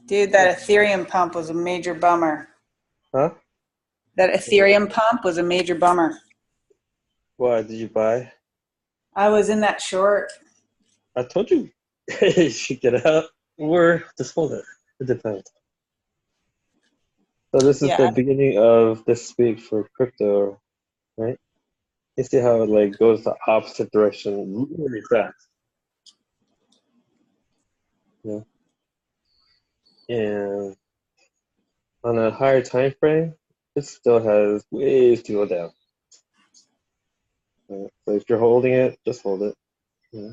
Dude, that Ethereum pump was a major bummer. Huh? That Ethereum pump was a major bummer. Why did you buy? I was in that short. I told you you should get out or just hold it. It depends. So this is the Yeah. beginning of this week for crypto, right? You see how it like goes the opposite direction really fast. Yeah. And on a higher time frame, it still has ways to go down. Right? So if you're holding it, just hold it. Yeah.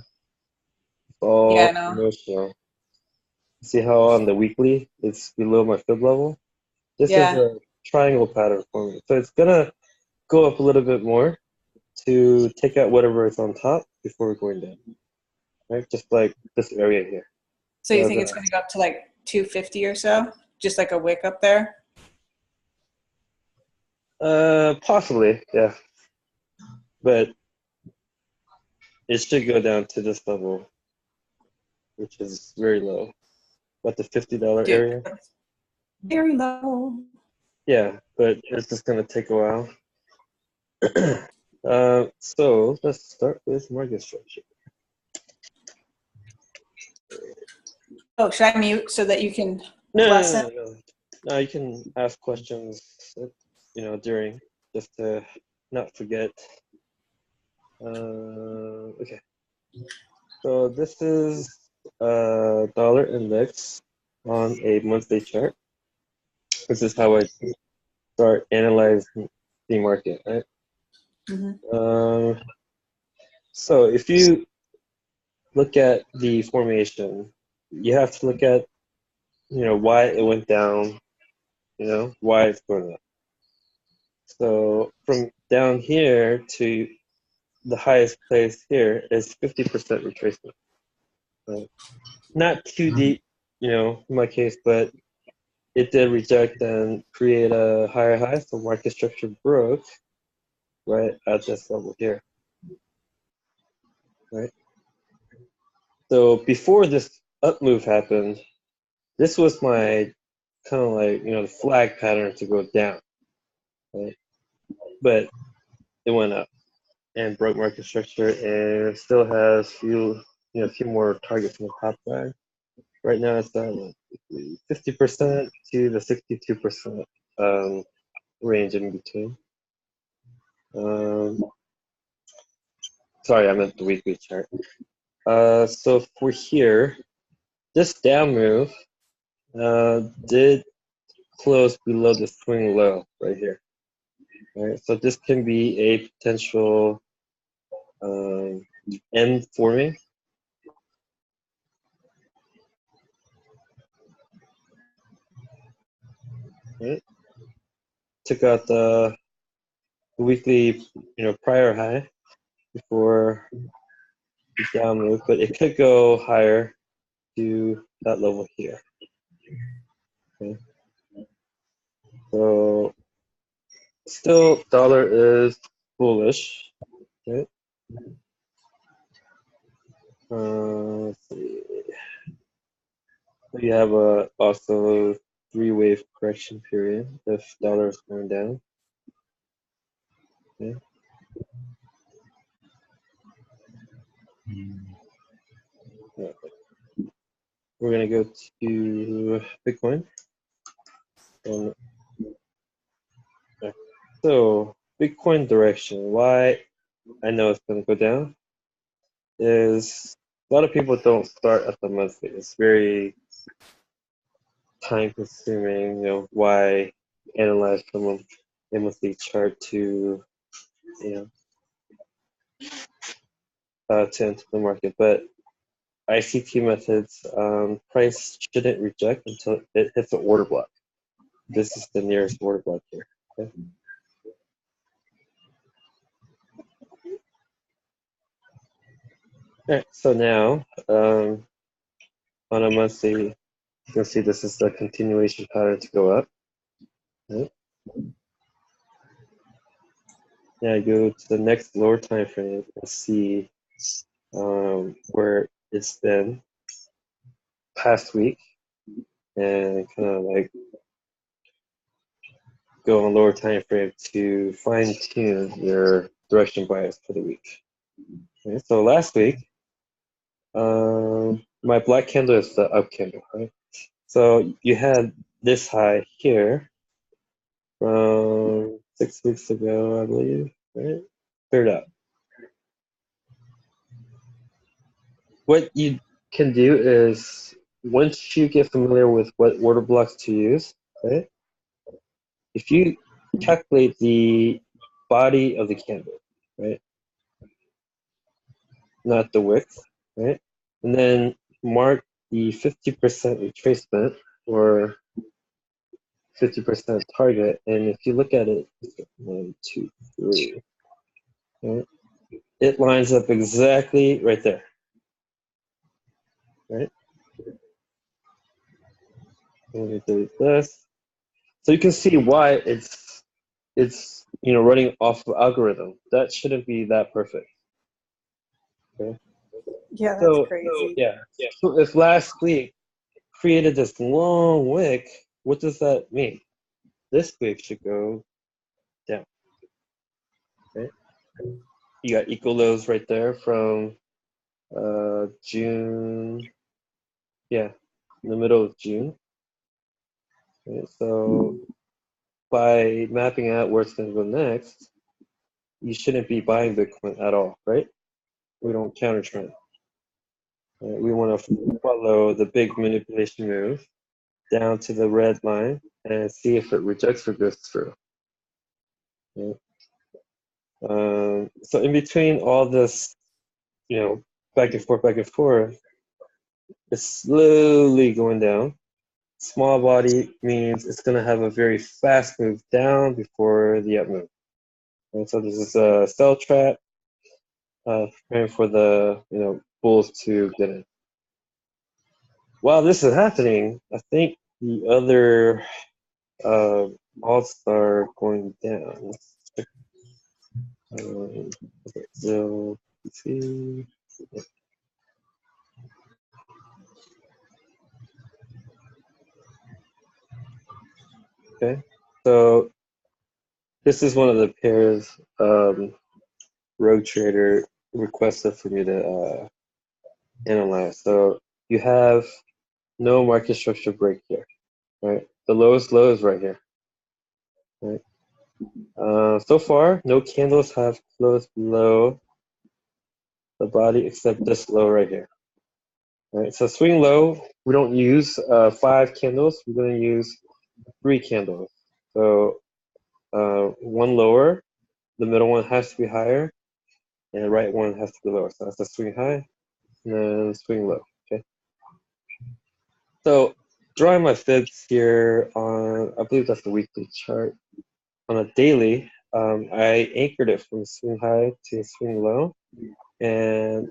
It's Yeah, all no. emotional. See how on the weekly it's below my fib level? This is Yeah. a triangle pattern for me. So it's gonna go up a little bit more to take out whatever is on top before we're going down. Right? Just like this area here. So you So think it's going to go up to like 250 or so? Just like a wick up there? possibly, yeah. But it should go down to this level, which is very low. About the $50 Dude, area. very low. Yeah, but it's just gonna take a while. So let's start with market structure. Oh, should I mute so that you can No, no, lesson? no, no, no. No, you can ask questions, during, just to not forget. Okay. So this is a dollar index on a monthly chart. This is how I start analyzing the market, right? Hmm. Um, so if you look at the formation, you have to look at, why it went down, why it's going up. So from down here to the highest place here is 50% retracement. Right? Not too deep, in my case, but it did reject and create a higher high, so market structure broke right at this level here, right? So before this up move happened, this was my kind of like, the flag pattern to go down, right? But it went up and broke market structure and still has a few more targets in the top flag. Right now it's at 50% to the 62% range in between. Um, sorry, I meant the weekly chart. So for here, this down move did close below the swing low right here. Right, so this can be a potential um, end for me. Right? Took out the weekly, prior high before the down move, but it could go higher to that level here. Okay. So still, dollar is bullish. Okay. Let's see. We have a also three-wave correction period if dollar is going down. Okay. We're gonna go to Bitcoin. And, so Bitcoin direction. Why I know it's gonna go down is a lot of people don't start at the monthly. It's very time consuming. Why analyze from a monthly chart to enter the market, but ICT methods, price shouldn't reject until it hits the order block. This is the nearest order block here. Okay? All right, so now on a monthly, you can see this is the continuation pattern to go up. Right? Now I go to the next lower time frame and see where it's been past week. and kind of like go on a lower time frame to fine tune your direction bias for the week. Okay, so last week, my black candle is the up candle, right? So you had this high here from 6 weeks ago, I believe, right? Cleared out. What you can do is once you get familiar with what order blocks to use, right? If you calculate the body of the candle, right? Not the width, right? And then mark the 50% retracement or 50% target. And if you look at it, 1, 2, 3, right? It lines up exactly right there, right? Let me delete this. So you can see why it's running off of algorithm. That shouldn't be that perfect. Okay. Yeah, that's So crazy. yeah. So if last week created this long wick, what does that mean? This wick should go down. Right? You got equal lows right there from June. Yeah, in the middle of June. Right? So by mapping out where it's going to go next, you shouldn't be buying Bitcoin at all, right? We don't counter trend. Right? We want to follow the big manipulation move down to the red line and see if it rejects or goes through. Right? So in between all this, back and forth, it's slowly going down. Small body means it's going to have a very fast move down before the up move. And so this is a sell trap, preparing for the bulls to get in. While this is happening, I think the other alts are going down. Okay, so let's see. Okay, so this is one of the pairs Rogue Trader requested for me to analyze. So you have no market structure break here, right? The lowest low is right here, right? So far, no candles have closed below the body except this low right here. All right, so swing low, we don't use 5 candles. We're going to use 3 candles. So one lower, the middle one has to be higher, and the right one has to be lower. So that's the swing high, and then swing low. Okay. So drawing my fibs here on, I believe that's the weekly chart. On a daily, I anchored it from swing high to swing low, and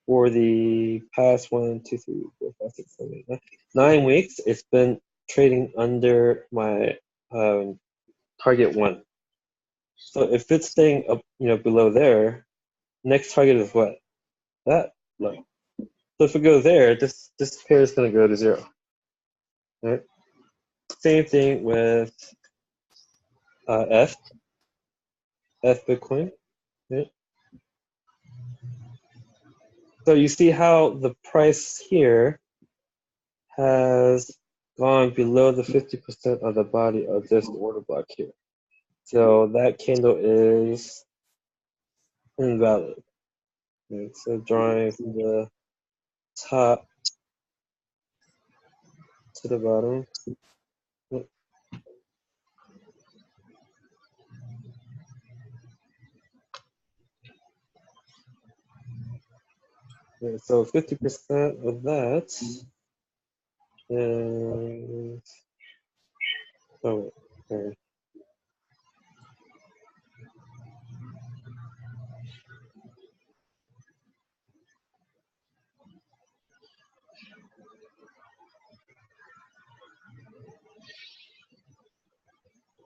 for the past 1, 2, 3, 4, 5, 6, 7, 8, 9 weeks, it's been trading under my target 1. So if it's staying up, below there, next target is what? That low. So if it goes there, this pair is going to go to 0. Right? Same thing with F Bitcoin. Right? So you see how the price here has gone below the 50% of the body of this order block here. So that candle is invalid. Right? So drawing from the top to the bottom. Right, so 50% of that is, oh, okay.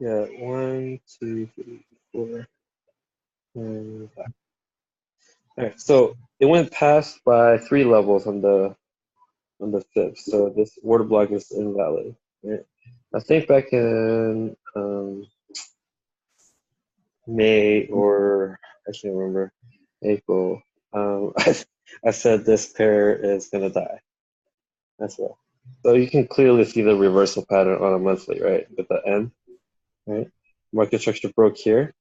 Yeah, 1, 2, 3, 4, and 5. All right, so it went past by 3 levels on the on the 5th. So this order block is invalid. Right? I think back in May or I can't remember, April, I said this pair is going to die. That's well. So you can clearly see the reversal pattern on a monthly, right? With the M, right? Market structure broke here.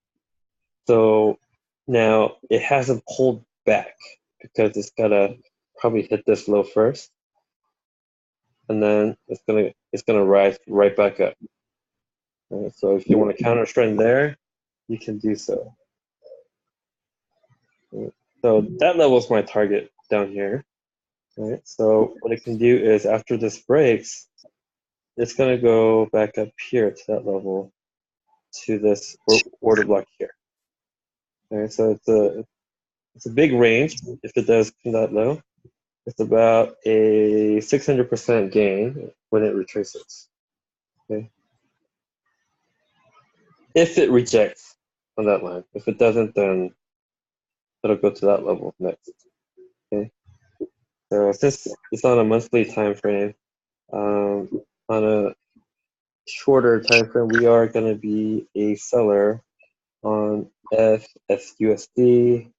So now it hasn't pulled back because it's gotta probably hit this low first, and then it's gonna rise right back up. Right? So if you want to counter trend there, you can do so. Right? So that level is my target down here. Right? So what it can do is after this breaks, it's gonna go back up here to that level, to this order block here. Right? So it's a big range if it does come that low. It's about a 600% gain when it retraces. Okay? If it rejects on that line. If it doesn't, then it'll go to that level next. Okay? So since it's on a monthly time frame, on a shorter time frame, we are going to be a seller on FSUSD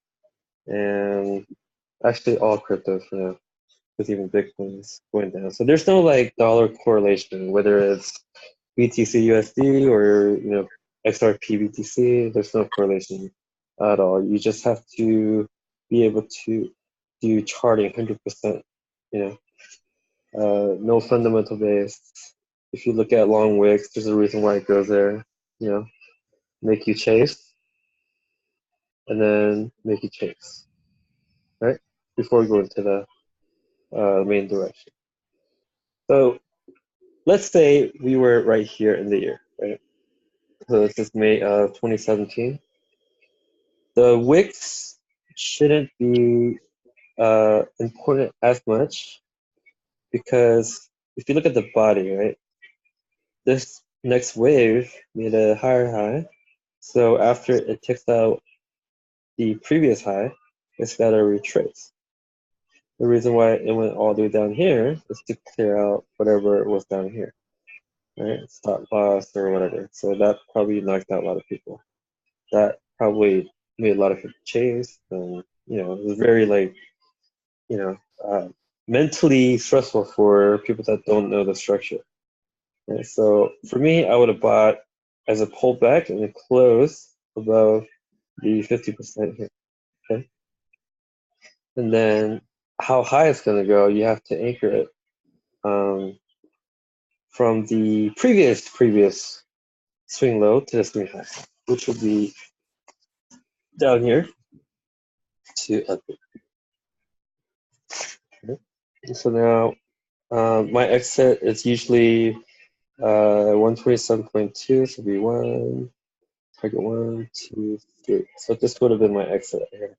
and actually all cryptos for now, because even Bitcoin is going down. So there's no like dollar correlation, whether it's BTC USD or XRP BTC. There's no correlation at all. You just have to be able to do charting 100%. No fundamental base. If you look at long wicks, there's a reason why it goes there. Make you chase, and then make you chase, right? Before we go into the main direction. So let's say we were right here in the year, right? So this is May of 2017. The wicks shouldn't be important as much because if you look at the body, right, this next wave made a higher high. So after it takes out the previous high, it's got to retrace. The reason why it went all the way down here is to clear out whatever was down here, right? Stop loss or whatever. So that probably knocked out a lot of people. That probably made a lot of people chase, and it was very mentally stressful for people that don't know the structure. And so for me, I would have bought as a pullback and a close above the 50% here. Okay. And then how high it's going to go, you have to anchor it from the previous swing low to the swing high, which will be down here to up here. Okay. So now my exit is usually 127.2, so be one, target 1, 2, 3. So this would have been my exit here.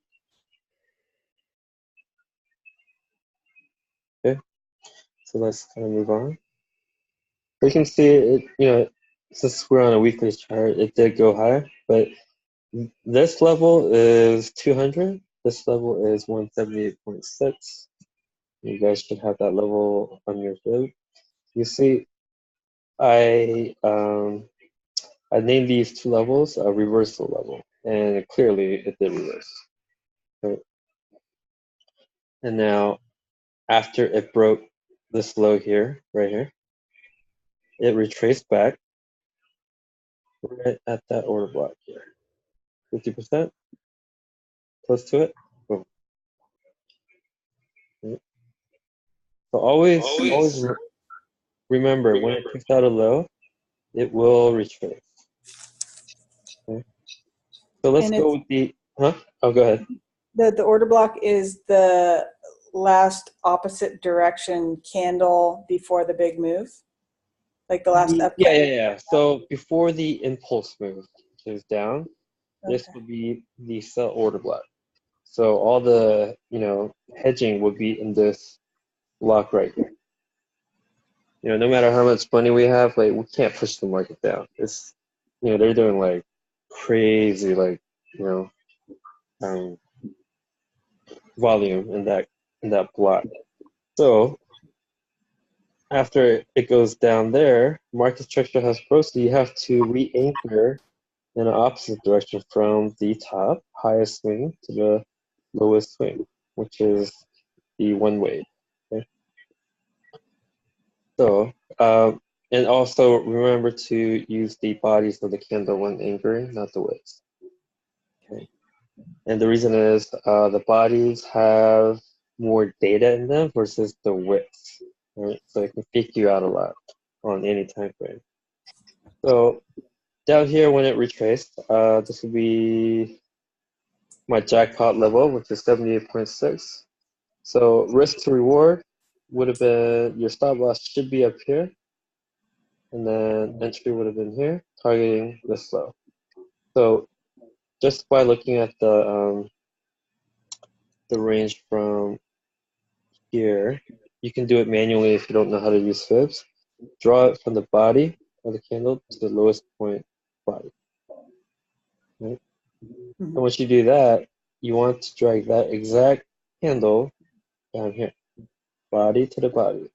Okay, so let's kind of move on. You can see it, since we're on a weekly chart, it did go higher, but this level is 200. This level is 178.6. You guys should have that level on your fib. You see, I named these two levels a reversal level, and clearly it did reverse. Right? And now, after it broke this low here, right here, it retraced back right at that order block here. 50%, close to it. Boom. Right? So always remember when it kicks out a low, it will retrace. Okay? So let's go with the Oh, go ahead. The order block is the last opposite direction candle before the big move, like the last up. Yeah. So before the impulse move goes down, this would be the sell order block. So all the hedging would be in this block right here. No matter how much money we have, like we can't push the market down. It's they're doing like crazy volume in that block. So after it goes down there, market structure has broke, so you have to re-anchor in an opposite direction from the top, highest swing, to the lowest swing, which is the one wave. Okay? So, and also remember to use the bodies of the candle when anchoring, not the widths. Okay. And the reason is the bodies have more data in them versus the widths, right? So it can fake you out a lot on any time frame. So down here, when it retraced, this would be my jackpot level, which is 78.6. So risk to reward would have been, your stop loss should be up here, and then entry would have been here, targeting this low. So just by looking at the range from here, you can do it manually if you don't know how to use fibs. Draw it from the body of the candle to the lowest point body. Right? And once you do that, you want to drag that exact candle down here, body to the body.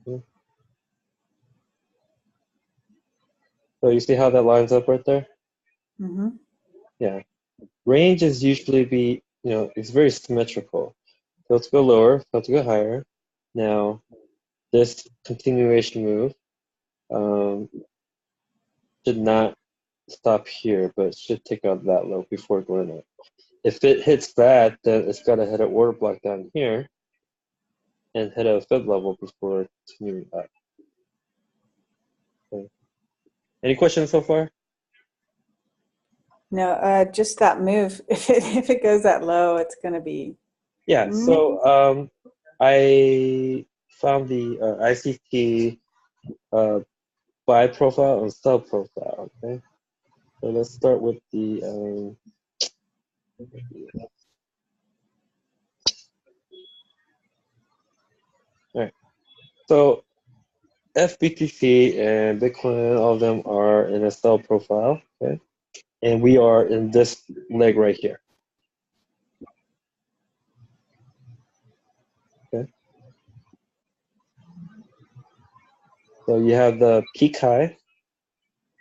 Okay. So you see how that lines up right there? Mm-hmm. Yeah. Range is usually it's very symmetrical. Fail to go lower, fail to go higher. Now, this continuation move should not stop here, but should take out that low before going up. If it hits that, then it's got to hit an order block down here and hit a fib level before continuing up. Okay. Any questions so far? No, just that move. If it goes that low, it's going to be. Yeah. So I found the ICT buy profile and sell profile. Okay. So let's start with the. All right. So FBTC and Bitcoin, all of them are in a sell profile. Okay. And we are in this leg right here. Okay. So you have the peak high,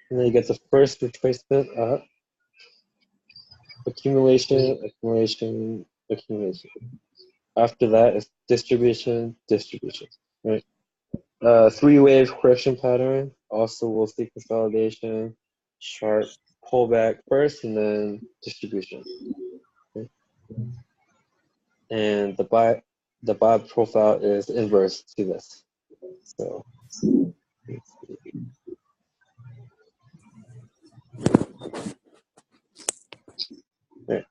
and then you get the first retracement up, accumulation, accumulation, accumulation. After that is distribution, distribution. Right. Three-wave correction pattern. Also, we'll see consolidation, sharp pullback first, and then distribution. Okay. And the buy profile is inverse to this. So right.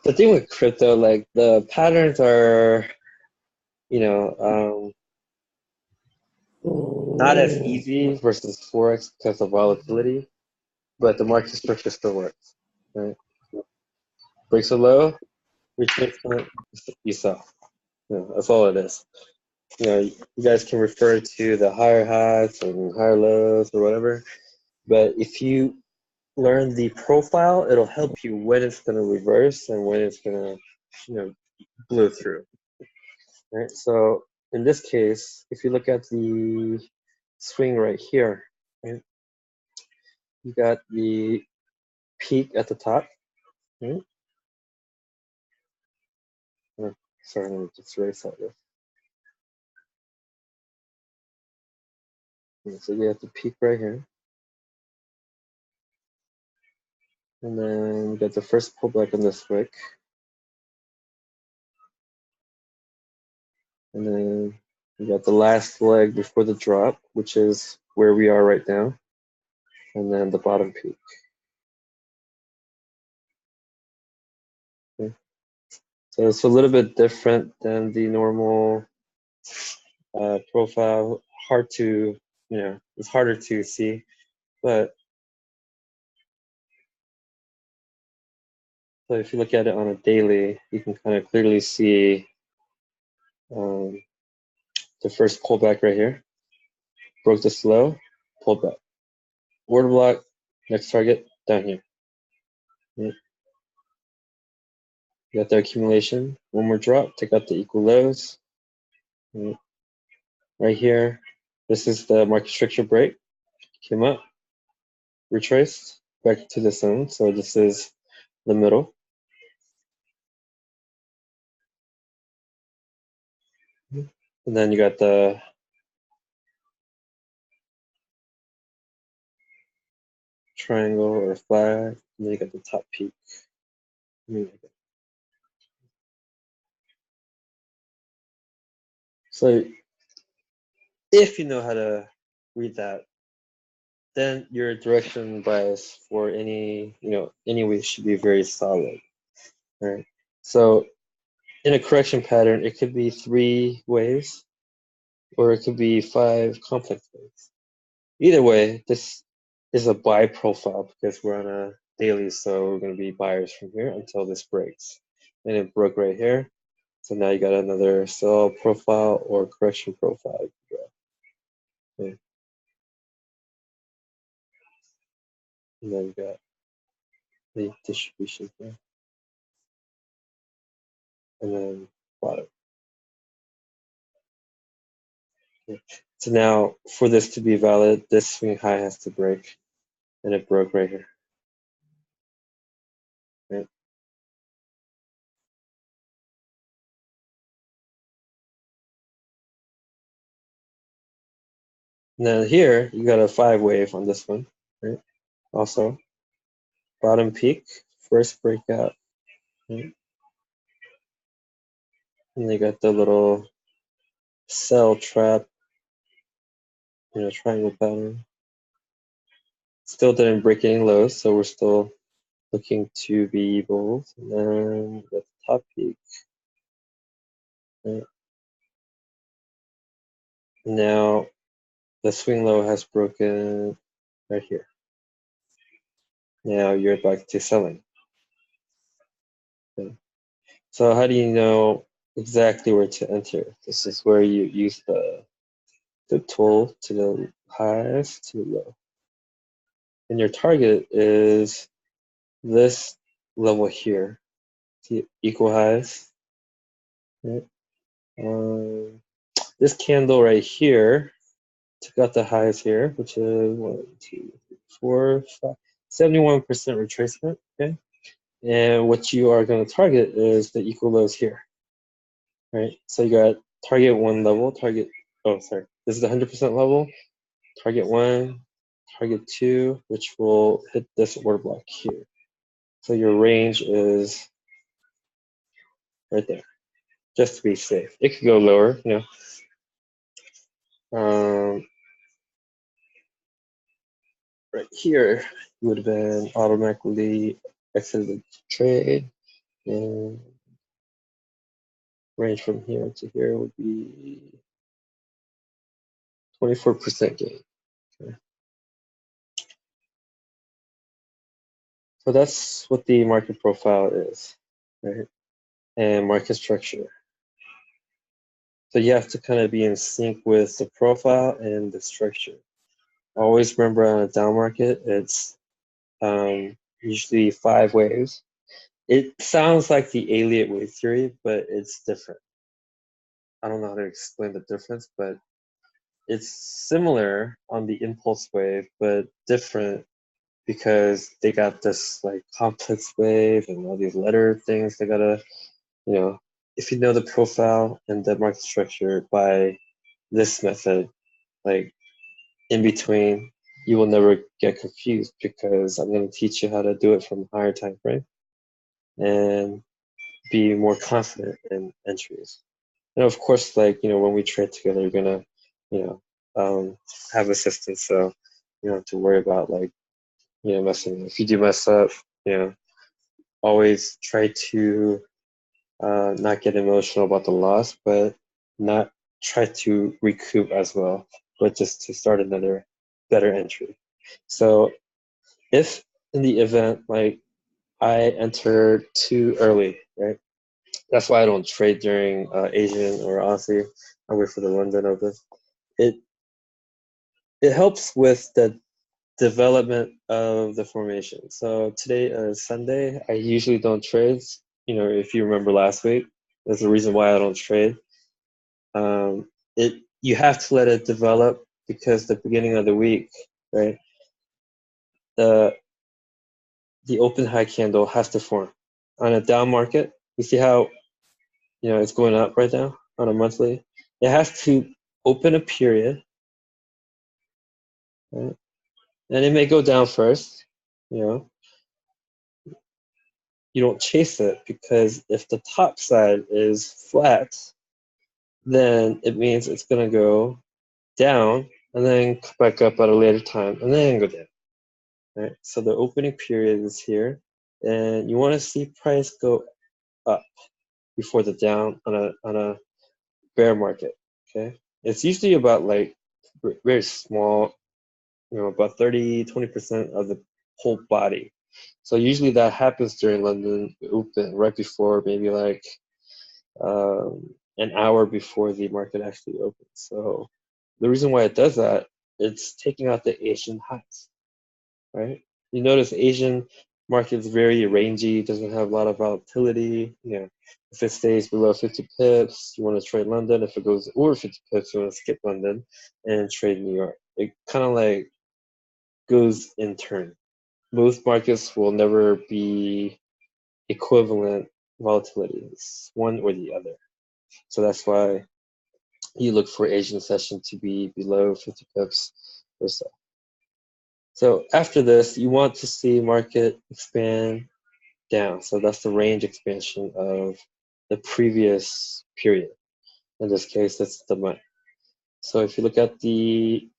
The thing with crypto, like the patterns are, not as easy versus forex because of volatility, but the market structure still works. Right? Breaks a low, retracement, you sell. That's all it is. You guys can refer to the higher highs and higher lows or whatever, but if you learn the profile, it'll help you when it's going to reverse and when it's going to, blow through. Right. So in this case, if you look at the swing right here, right, you got the peak at the top. Right? Oh, sorry, let me just erase that. So you have the peak right here. And then you got the first pullback in this wick. And then you got the last leg before the drop, which is where we are right now. And then the bottom peak. Okay. So it's a little bit different than the normal profile. Hard to, it's harder to see. But so if you look at it on a daily, you can kind of clearly see the first pullback right here. Broke this low, pulled back. Order block, next target, down here. Yeah. You got the accumulation. One more drop, take out the equal lows. Right, right here, this is the market structure break. Came up, retraced back to the zone. So this is the middle. And then you got the triangle or flag, and then you got the top peak. So if you know how to read that, then your direction bias for any way should be very solid. Right. So in a correction pattern, it could be 3 waves, or it could be 5 complex waves. Either way, this is a buy profile because we're on a daily, so we're going to be buyers from here until this breaks. And it broke right here. So now you got another sell profile or correction profile. Okay. And then you got the distribution here. And then bottom. Okay. So now for this to be valid, this swing high has to break. And it broke right here. Right? Now here, you got a 5 wave on this one. Right? Also, bottom peak, first breakout. Right? And they got the little sell trap, triangle pattern. Still didn't break any lows, so we're still looking to be bulls. And then the top peak. Right? Now the swing low has broken right here. Now you're back to selling. Okay. So how do you know exactly where to enter? This is where you use the tool to the highs to the low. And your target is this level here. See, equal highs. Right? This candle right here took out the highs here, which is 1, 2, 3, 4, 5, 71% retracement. Okay. And what you are going to target is the equal lows here. Right. So you got target 1 level, this is the 100% level, target 1, target 2, which will hit this order block here. So your range is right there, just to be safe. It could go lower, right here would have been automatically exited the trade, and range from here to here would be 24% gain. Okay. So that's what the market profile is, right? And market structure. So you have to kind of be in sync with the profile and the structure. Always remember on a down market, it's usually 5 waves. It sounds like the Elliott wave theory, but it's different. I don't know how to explain the difference, but it's similar on the impulse wave, but different because they got this like complex wave and all these letter things they gotta, if you know the profile and the market structure by this method, like in between, you will never get confused because I'm going to teach you how to do it from a higher time frame and be more confident in entries. And of course, like, when we trade together, you're going to, have assistance. So you don't have to worry about like, messing. If you do mess up, always try to not get emotional about the loss, but not try to recoup as well, but just to start another better entry. So if in the event like I entered too early, right? That's why I don't trade during Asian or Aussie. I wait for the London Open. It helps with the development of the formation. So today is Sunday. I usually don't trade. If you remember last week, there's a reason why I don't trade. you have to let it develop because the beginning of the week, right? The open high candle has to form on a down market. You see how it's going up right now on a monthly. It has to open a period, right? And it may go down first. You don't chase it because if the top side is flat, then it means it's going to go down and then come back up at a later time and then go down. Right? So the opening period is here, and you want to see price go up before the down on a bear market. Okay, it's usually about like very small, about 30-20% of the whole body. So usually that happens during London Open, right before maybe like an hour before the market actually opens. So the reason why it does that, it's taking out the Asian highs, right? You notice Asian market's very rangy, doesn't have a lot of volatility. If it stays below 50 pips, you want to trade London. If it goes over 50 pips, you want to skip London and trade New York. It kind of like goes in turn. Most markets will never be equivalent volatility. It's one or the other. So that's why you look for Asian session to be below 50 pips or so. So after this, you want to see market expand down. So that's the range expansion of the previous period. In this case, that's the month. So if you look at the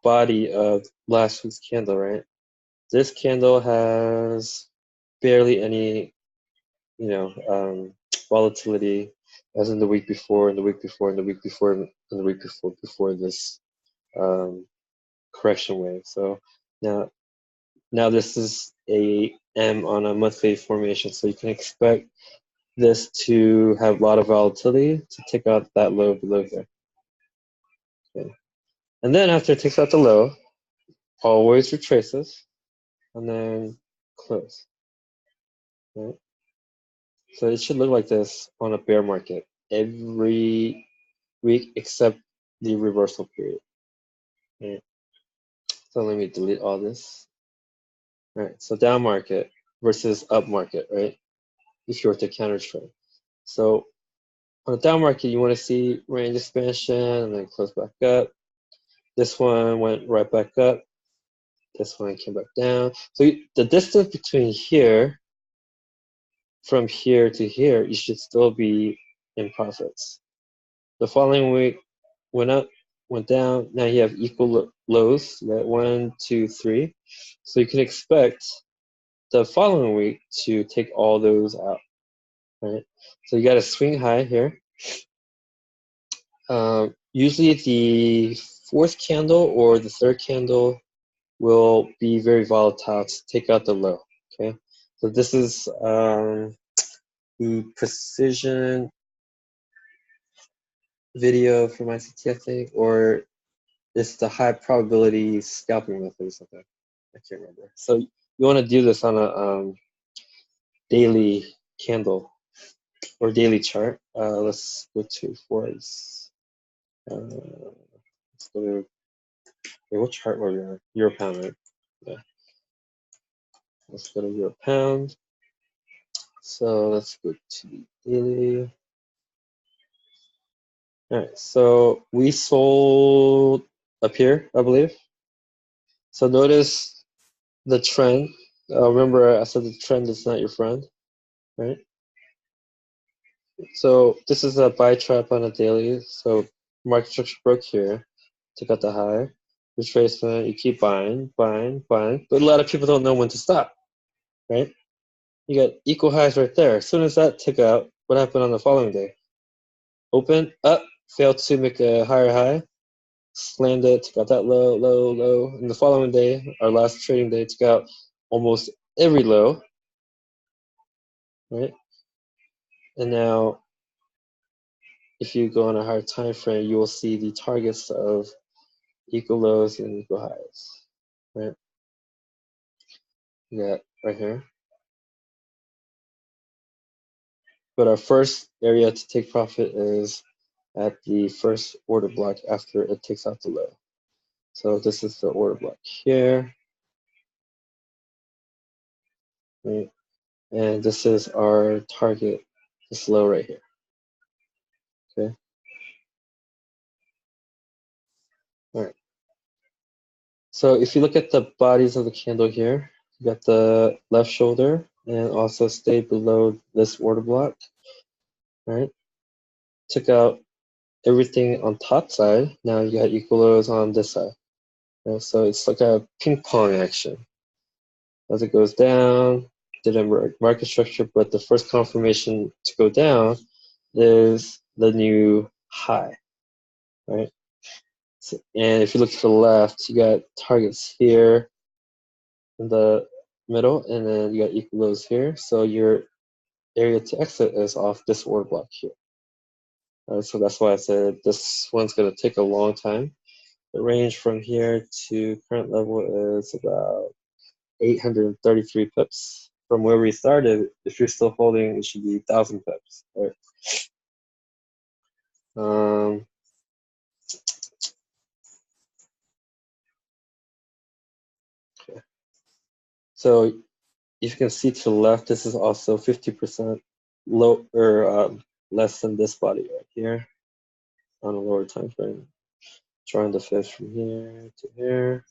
body of last week's candle, right? This candle has barely any, volatility as in the week before, and the week before, and the week before, and the week before this correction wave. So now this is a M on a monthly formation, so you can expect this to have a lot of volatility to take out that low below there. Okay. And then after it takes out the low, always retraces and then close. Right? So it should look like this on a bear market every week except the reversal period. Right? So let me delete all this. All right, so down market versus up market, right? If you were to counter trade. So on a down market, you want to see range expansion and then close back up. This one went right back up. This one came back down. So the distance between here, from here to here, you should still be in profits. The following week went up, went down. Now you have equal lows, right? 1, 2, 3. So you can expect the following week to take all those out, right? So you got a swing high here. Usually the fourth candle or the third candle will be very volatile to take out the low. Okay, so this is the precision video from ICT, I think, or it's the high probability scalping method or something. I can't remember. So you want to do this on a daily candle or daily chart. Let's go to Forbes. Let's go to what chart were we on? Euro pound, right? Yeah. Let's go to Euro pound. So let's go to the daily. All right, so we sold up here, I believe. So notice the trend. Remember, I said the trend is not your friend, right? So this is a buy trap on a daily. So market structure broke here, took out the high, retracement. You keep buying, buying, buying, but a lot of people don't know when to stop, right? You got equal highs right there. As soon as that took out, what happened on the following day? Open up, failed to make a higher high, slammed it, took out that low, low, low. And the following day, our last trading day, took out almost every low, right? And now, if you go on a higher time frame, you will see the targets of equal lows and equal highs, right? You got right here. But our first area to take profit is at the first order block after it takes out the low. So this is the order block here. Right? And this is our target, this low right here. Okay. All right. So if you look at the bodies of the candle here, you got the left shoulder and also stay below this order block. All right. Took out everything on top side. Now you got equal lows on this side. Right? So it's like a ping pong action. As it goes down, didn't work market structure, but the first confirmation to go down is the new high, right? So, and if you look to the left, you got targets here in the middle, and then you got equal lows here. So your area to exit is off this order block here. So that's why I said this one's going to take a long time. The range from here to current level is about 833 pips. From where we started, if you're still holding, it should be 1,000 pips. Right? Okay. So if you can see to the left, this is also 50% low or less than this body right here on a lower time frame. Drawing the fifth from here to here.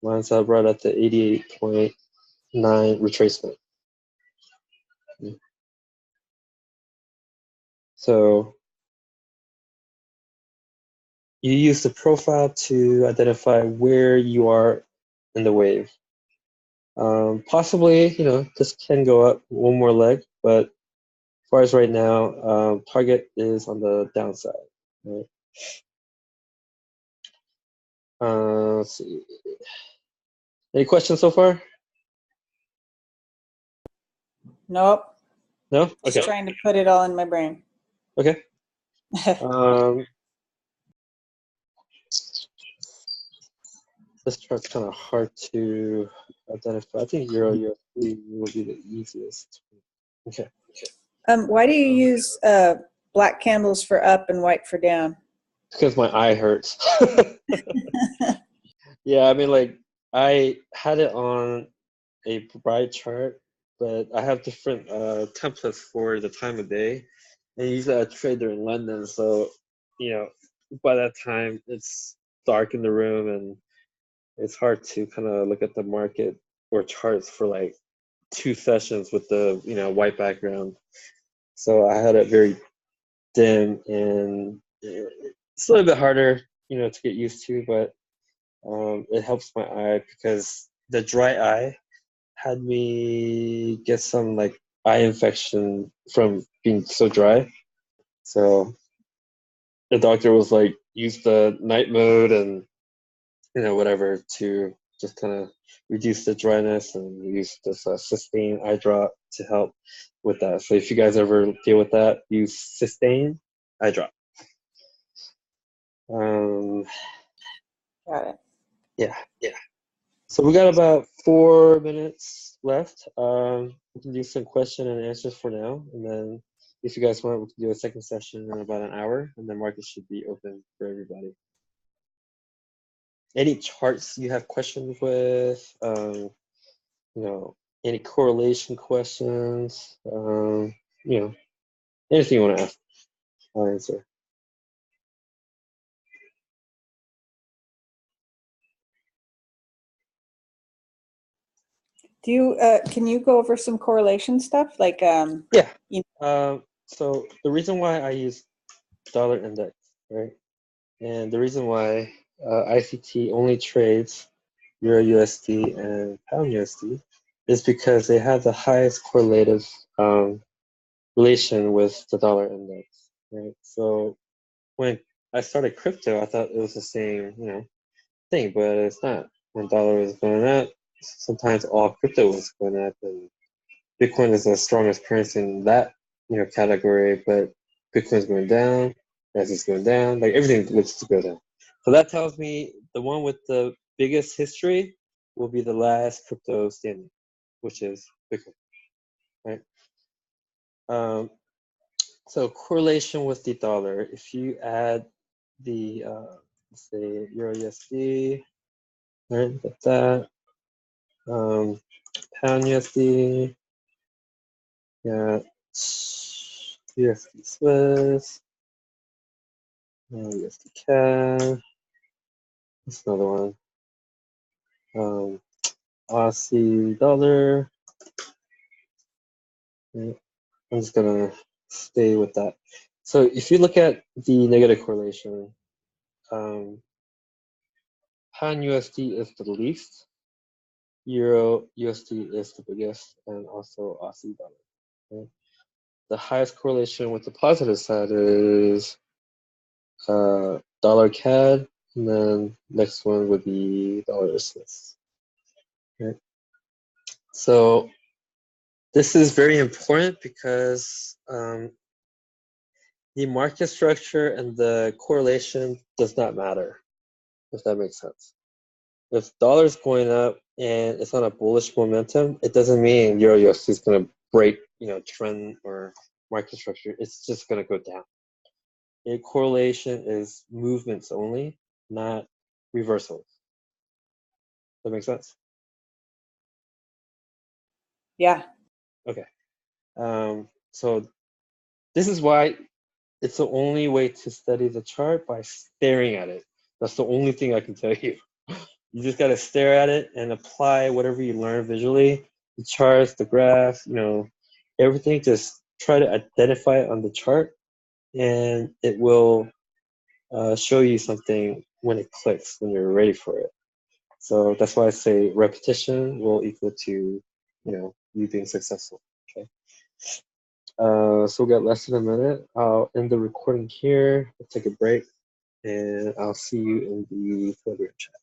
Lines up right at the 88.9 retracement. So you use the profile to identify where you are in the wave. Possibly, this can go up one more leg, but as far as right now, target is on the downside. Right? Let's see. Any questions so far? Nope. No? Okay. Just trying to put it all in my brain. Okay. This chart's kind of hard to identify. I think Euro USD will be the easiest. Okay. Why do you use black candles for up and white for down? Because my eye hurts. Yeah, I mean, like, I had it on a bright chart, but I have different templates for the time of day. And usually I trade during London, so, by that time it's dark in the room and it's hard to kind of look at the market or charts for like 2 sessions with the white background. So I had it very dim, and it's a little bit harder to get used to, but it helps my eye because the dry eye had me get some like eye infection from being so dry. So the doctor was like, use the night mode and whatever to just kind of reduce the dryness, and use this Systane eye drop to help with that. So if you guys ever deal with that, use Systane eye drop. Got it. Yeah. So we got about 4 minutes left. We can do some question and answers for now, and then if you guys want, we can do a second session in about an hour, and the market should be open for everybody. Any charts you have questions with? Any correlation questions? Anything you want to ask, I'll answer. Do you can you go over some correlation stuff like Yeah. So the reason why I use dollar index, right, and the reason why ICT only trades Euro USD and Pound USD is because they have the highest correlative relation with the dollar index, right? So when I started crypto, I thought it was the same, thing, but it's not. When dollar was going up, sometimes all crypto was going up, and Bitcoin is the strongest currency in that, category, but Bitcoin's going down, as it's going down, like everything looks to go down. So that tells me the one with the biggest history will be the last crypto standing, which is Bitcoin, right? So correlation with the dollar. If you add the let's say Euro USD, right? That's that. Pound USD. Yeah. USD Swiss. USD CAD. That's another one. Aussie dollar. Right. I'm just gonna stay with that. So if you look at the negative correlation, pound USD is the least, Euro USD is the biggest, and also Aussie dollar. Right? The highest correlation with the positive side is dollar CAD, and then next one would be dollar Swiss. Right? So this is very important because the market structure and the correlation does not matter, if that makes sense. If dollar's going up and it's on a bullish momentum, it doesn't mean Euro USD is going to break, trend or market structure. It's just going to go down. A correlation is movements only, not reversals. That makes sense? Yeah. Okay. So this is why it's the only way to study the chart by staring at it. That's the only thing I can tell you. You just got to stare at it and apply whatever you learn visually, the charts, the graphs, everything. Just try to identify it on the chart, and it will show you something when it clicks, when you're ready for it. So that's why I say repetition will equal to, you being successful. Okay. So we've got less than a minute. I'll end the recording here. We'll take a break, and I'll see you in the Telegram chat.